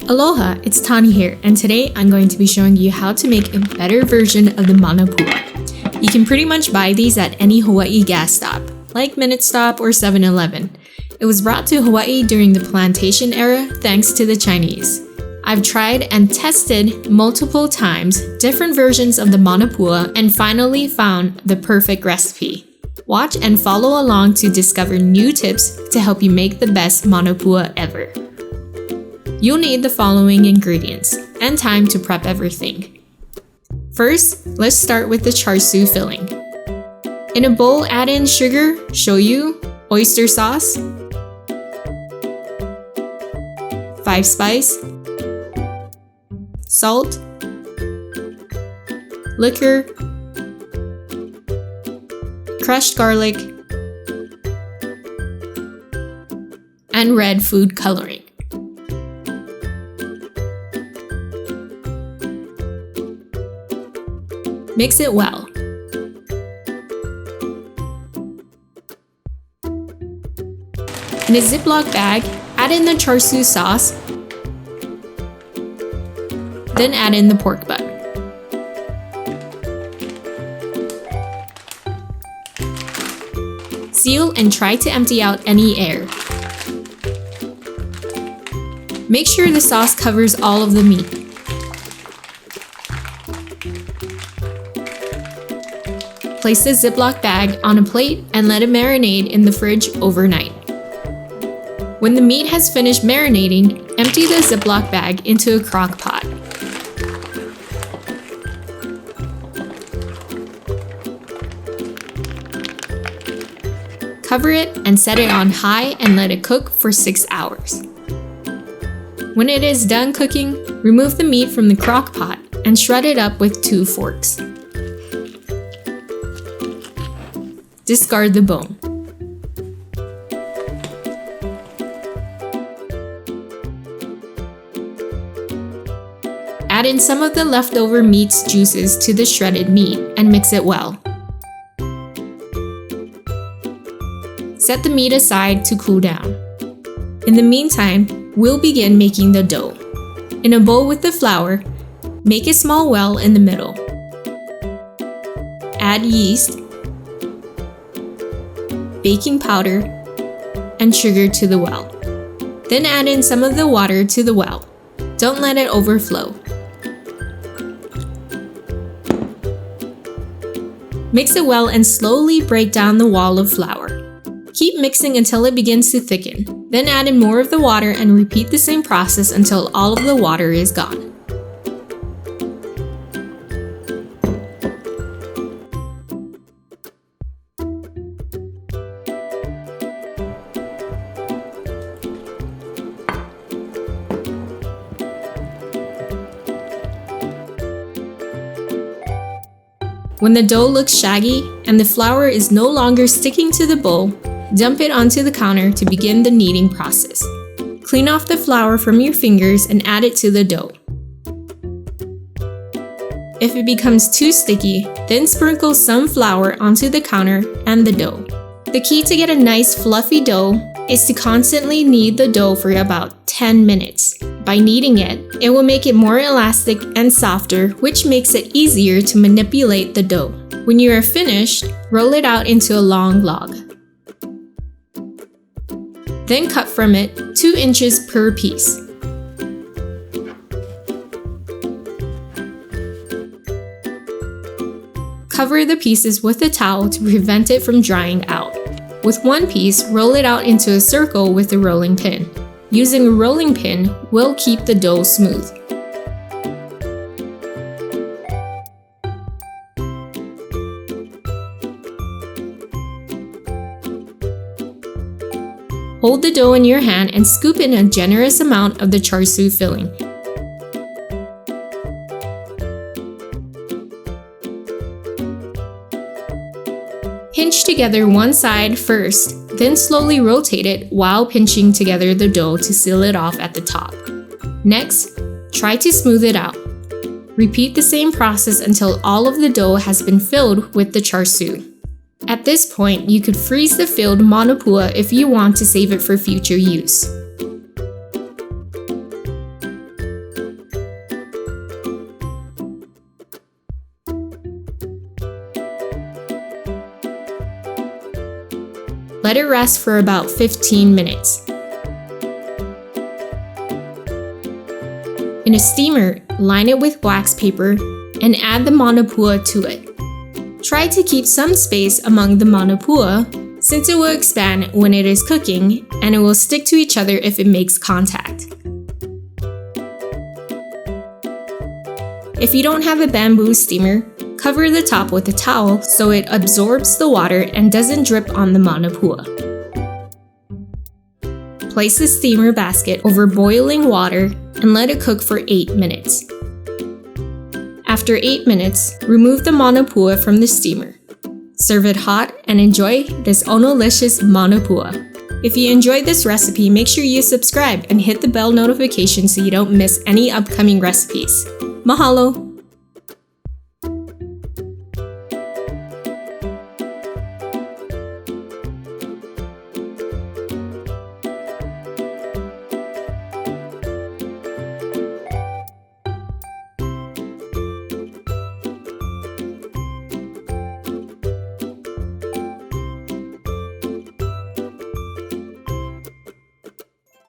Aloha, it's Tani here, and today I'm going to be showing you how to make a better version of the Manapua. You can pretty much buy these at any Hawaii gas stop, like Minute Stop or 7-Eleven. It was brought to Hawaii during the plantation era thanks to the Chinese. I've tried and tested multiple times different versions of the Manapua and finally found the perfect recipe. Watch and follow along to discover new tips to help you make the best Manapua ever. You'll need the following ingredients and time to prep everything. First, let's start with the Char Siu filling. In a bowl, add in sugar, shoyu, oyster sauce, 5-spice, salt, liquor, crushed garlic, and red food coloring. Mix it well. In a Ziploc bag, add in the Char Siu sauce, then add in the pork butt. Seal and try to empty out any air. Make sure the sauce covers all of the meat. Place the Ziploc bag on a plate and let it marinate in the fridge overnight. When the meat has finished marinating, empty the Ziploc bag into a crock pot. Cover it and set it on high and let it cook for 6 hours. When it is done cooking, remove the meat from the crock pot and shred it up with 2 forks. Discard the bone. Add in some of the leftover meat's juices to the shredded meat and mix it well. Set the meat aside to cool down. In the meantime, we'll begin making the dough. In a bowl with the flour, make a small well in the middle. Add yeast, baking powder, and sugar to the well. Then add in some of the water to the well. Don't let it overflow. Mix it well and slowly break down the wall of flour. Keep mixing until it begins to thicken. Then add in more of the water and repeat the same process until all of the water is gone. When the dough looks shaggy and the flour is no longer sticking to the bowl, dump it onto the counter to begin the kneading process. Clean off the flour from your fingers and add it to the dough. If it becomes too sticky, then sprinkle some flour onto the counter and the dough. The key to get a nice fluffy dough is to constantly knead the dough for about 10 minutes. By kneading it, it will make it more elastic and softer, which makes it easier to manipulate the dough. When you are finished, roll it out into a long log. Then cut from it 2 inches per piece. Cover the pieces with a towel to prevent it from drying out. With one piece, roll it out into a circle with a rolling pin. Using a rolling pin will keep the dough smooth. Hold the dough in your hand and scoop in a generous amount of the Char Siu filling. Pinch together one side first, then slowly rotate it while pinching together the dough to seal it off at the top. Next, try to smooth it out. Repeat the same process until all of the dough has been filled with the Char Siu. At this point, you could freeze the filled Manapua if you want to save it for future use. Let it rest for about 15 minutes. In a steamer, line it with wax paper and add the manapua to it. Try to keep some space among the manapua since it will expand when it is cooking and it will stick to each other if it makes contact. If you don't have a bamboo steamer, cover the top with a towel so it absorbs the water and doesn't drip on the manapua. Place the steamer basket over boiling water and let it cook for 8 minutes. After 8 minutes, remove the manapua from the steamer. Serve it hot and enjoy this onolicious manapua. If you enjoyed this recipe, make sure you subscribe and hit the bell notification so you don't miss any upcoming recipes. Mahalo!